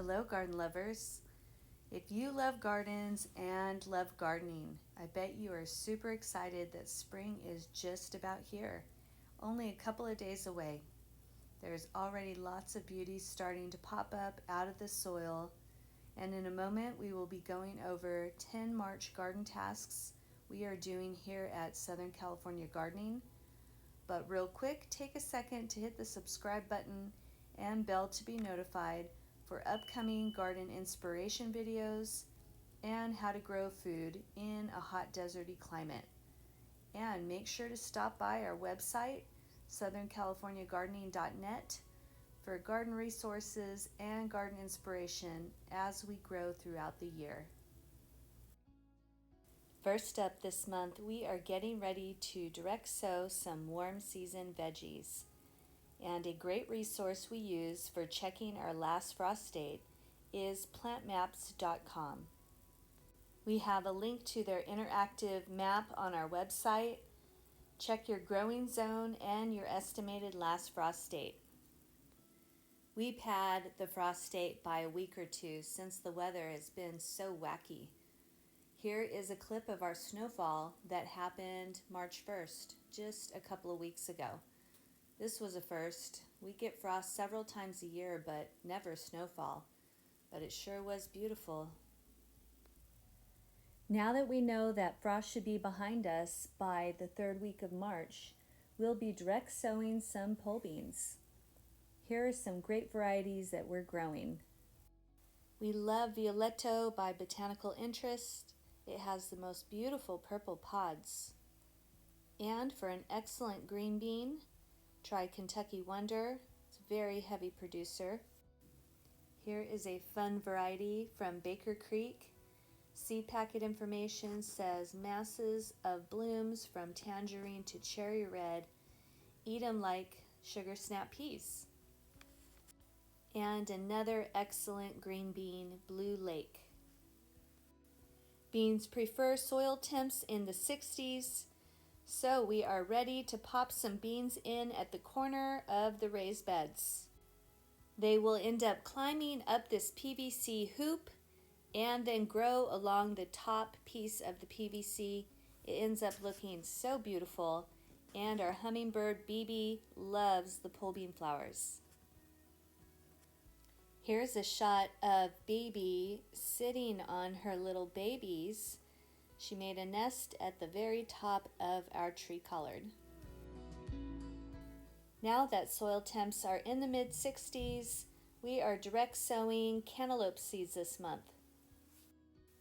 Hello, garden lovers. If you love gardens and love gardening, I bet you are super excited that spring is just about here, only a couple of days away. There's already lots of beauty starting to pop up out of the soil, and in a moment we will be going over 10 March garden tasks we are doing here at Southern California Gardening. But real quick, take a second to hit the subscribe button and bell to be notified for upcoming garden inspiration videos and how to grow food in a hot deserty climate. And make sure to stop by our website, southerncaliforniagardening.net, for garden resources and garden inspiration as we grow throughout the year. First up this month, we are getting ready to direct sow some warm season veggies. And a great resource we use for checking our last frost date is plantmaps.com. We have a link to their interactive map on our website. Check your growing zone and your estimated last frost date. We pad the frost date by a week or two since the weather has been so wacky. Here is a clip of our snowfall that happened March 1st, just a couple of weeks ago. This was a first. We get frost several times a year, but never snowfall. But it sure was beautiful. Now that we know that frost should be behind us by the third week of March, we'll be direct sowing some pole beans. Here are some great varieties that we're growing. We love Violetto by Botanical Interest. It has the most beautiful purple pods. And for an excellent green bean, try Kentucky Wonder. It's a very heavy producer. Here is a fun variety from Baker Creek. Seed packet information says masses of blooms from tangerine to cherry red. Eat 'em like sugar snap peas. And another excellent green bean, Blue Lake. Beans prefer soil temps in the 60s. So we are ready to pop some beans in at the corner of the raised beds. They will end up climbing up this PVC hoop and then grow along the top piece of the PVC. It ends up looking so beautiful, and our hummingbird BB loves the pole bean flowers. Here's a shot of BB sitting on her little babies. She made a nest at the very top of our tree collard. Now that soil temps are in the mid-60s, we are direct sowing cantaloupe seeds this month.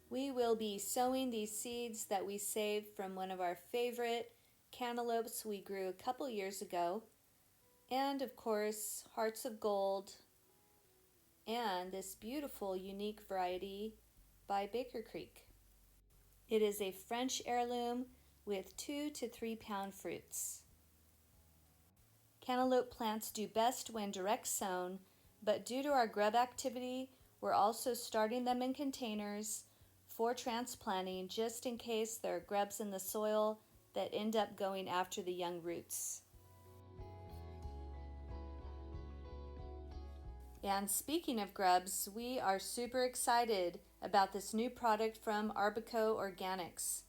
We will be sowing these seeds that we saved from one of our favorite cantaloupes we grew a couple years ago, and of course, Hearts of Gold, and this beautiful unique variety by Baker Creek. It is a French heirloom with 2 to 3 pound fruits. Cantaloupe plants do best when direct sown, but due to our grub activity, we're also starting them in containers for transplanting just in case there are grubs in the soil that end up going after the young roots. And speaking of grubs, we are super excited about this new product from Arbico Organics.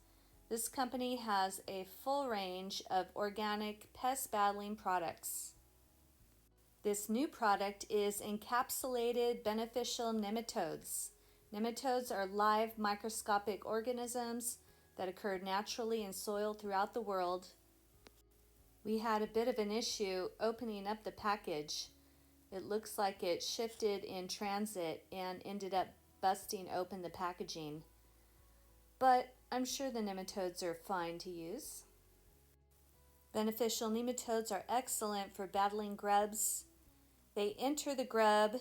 This company has a full range of organic pest battling products. This new product is encapsulated beneficial nematodes. Nematodes are live microscopic organisms that occur naturally in soil throughout the world. We had a bit of an issue opening up the package. It looks like it shifted in transit and ended up busting open the packaging. But I'm sure the nematodes are fine to use. Beneficial nematodes are excellent for battling grubs. They enter the grub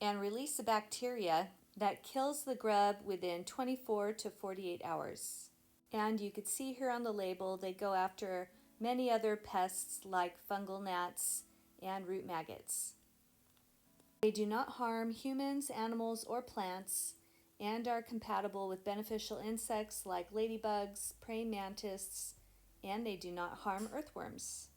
and release a bacteria that kills the grub within 24 to 48 hours. And you could see here on the label, they go after many other pests like fungal gnats and root maggots. They do not harm humans, animals, or plants, and are compatible with beneficial insects like ladybugs, praying mantises, and they do not harm earthworms.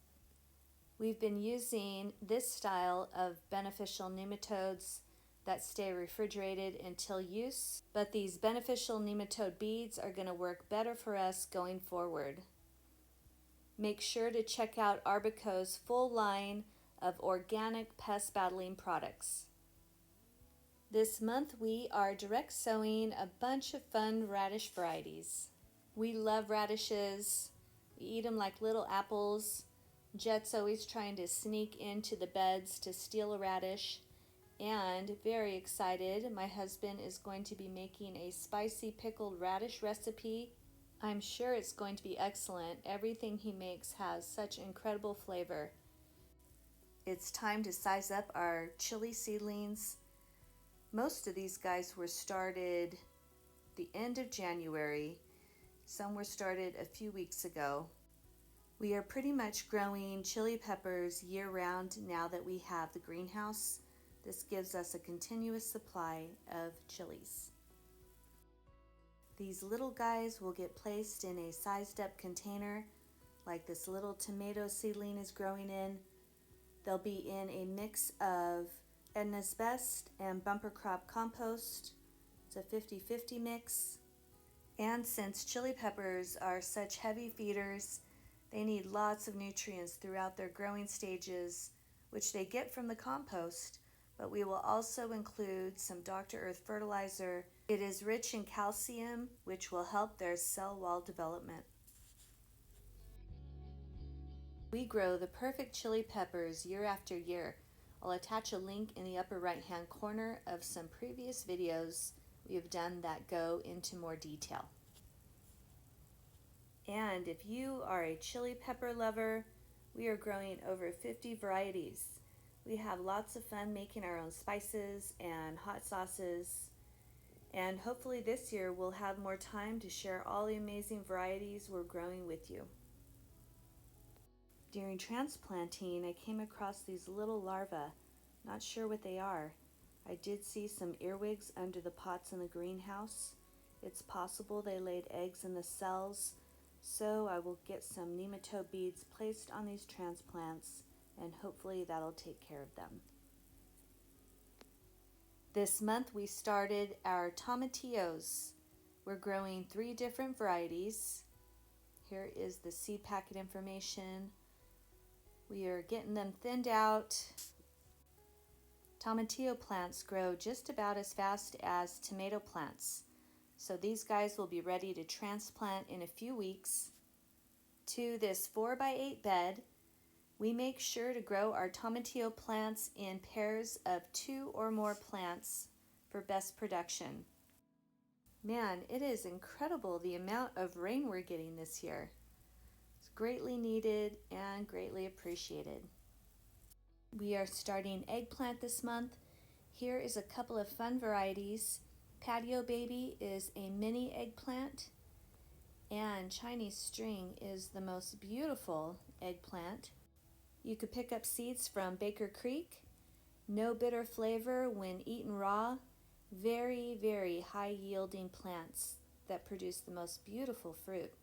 We've been using this style of beneficial nematodes that stay refrigerated until use, but these beneficial nematode beads are going to work better for us going forward. Make sure to check out Arbico's full line of organic pest battling products. This month we are direct sowing a bunch of fun radish varieties. We love radishes. We eat them like little apples. Jet's always trying to sneak into the beds to steal a radish. And very excited, my husband is going to be making a spicy pickled radish recipe. I'm sure it's going to be excellent. Everything he makes has such incredible flavor. It's time to size up our chili seedlings. Most of these guys were started the end of January. Some were started a few weeks ago. We are pretty much growing chili peppers year-round now that we have the greenhouse. This gives us a continuous supply of chilies. These little guys will get placed in a sized-up container like this little tomato seedling is growing in. They'll be in a mix of Edna's Best and bumper crop compost. It's a 50-50 mix. And since chili peppers are such heavy feeders, they need lots of nutrients throughout their growing stages, which they get from the compost, but we will also include some Dr. Earth fertilizer. It is rich in calcium, which will help their cell wall development. We grow the perfect chili peppers year after year. I'll attach a link in the upper right-hand corner of some previous videos we have done that go into more detail. And if you are a chili pepper lover, we are growing over 50 varieties. We have lots of fun making our own spices and hot sauces. And hopefully this year we'll have more time to share all the amazing varieties we're growing with you. During transplanting, I came across these little larvae. Not sure what they are. I did see some earwigs under the pots in the greenhouse. It's possible they laid eggs in the cells, so I will get some nematode beads placed on these transplants, and hopefully that'll take care of them. This month we started our tomatillos. We're growing 3 different varieties. Here is the seed packet information. We are getting them thinned out. Tomatillo plants grow just about as fast as tomato plants, so these guys will be ready to transplant in a few weeks. To this 4x8 bed, we make sure to grow our tomatillo plants in pairs of 2 or more plants for best production. Man, it is incredible the amount of rain we're getting this year. It's greatly needed and greatly appreciated. We are starting eggplant this month. Here is a couple of fun varieties. Patio Baby is a mini eggplant, and Chinese String is the most beautiful eggplant. You could pick up seeds from Baker Creek. No bitter flavor when eaten raw. Very, very high yielding plants that produce the most beautiful fruit.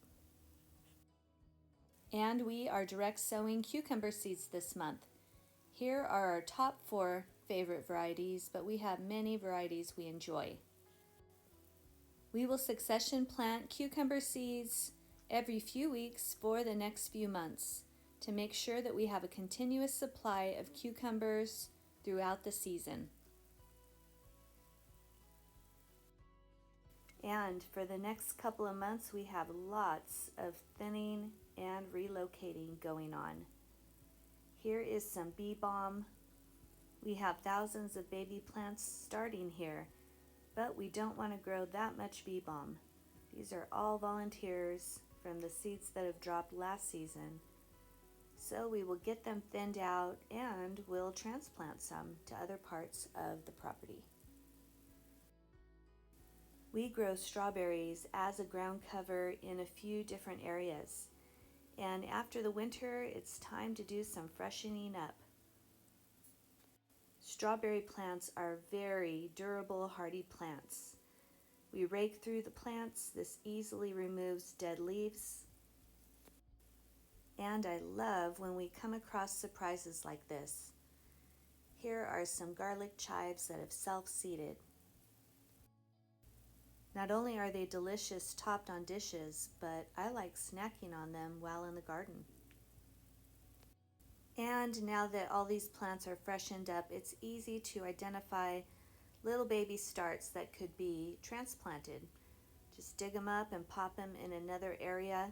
And we are direct sowing cucumber seeds this month. Here are our top 4 favorite varieties, but we have many varieties we enjoy. We will succession plant cucumber seeds every few weeks for the next few months to make sure that we have a continuous supply of cucumbers throughout the season. And for the next couple of months, we have lots of thinning and relocating going on. Here is some bee balm. We have thousands of baby plants starting here, but we don't want to grow that much bee balm. These are all volunteers from the seeds that have dropped last season. So we will get them thinned out and we'll transplant some to other parts of the property. We grow strawberries as a ground cover in a few different areas. And after the winter, it's time to do some freshening up. Strawberry plants are very durable, hardy plants. We rake through the plants. This easily removes dead leaves. And I love when we come across surprises like this. Here are some garlic chives that have self-seeded. Not only are they delicious topped on dishes, but I like snacking on them while in the garden. And now that all these plants are freshened up, it's easy to identify little baby starts that could be transplanted. Just dig them up and pop them in another area,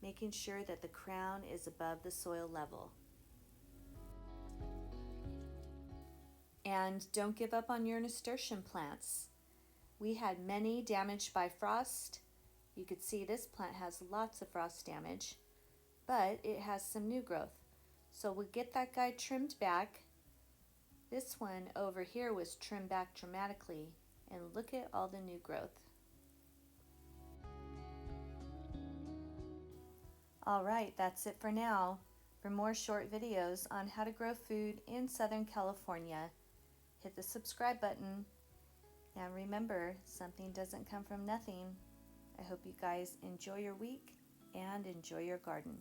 making sure that the crown is above the soil level. And don't give up on your nasturtium plants. We had many damaged by frost. You could see this plant has lots of frost damage, but it has some new growth. So we'll get that guy trimmed back. This one over here was trimmed back dramatically, and look at all the new growth. All right, that's it for now. For more short videos on how to grow food in Southern California, hit the subscribe button. And remember, something doesn't come from nothing. I hope you guys enjoy your week and enjoy your garden.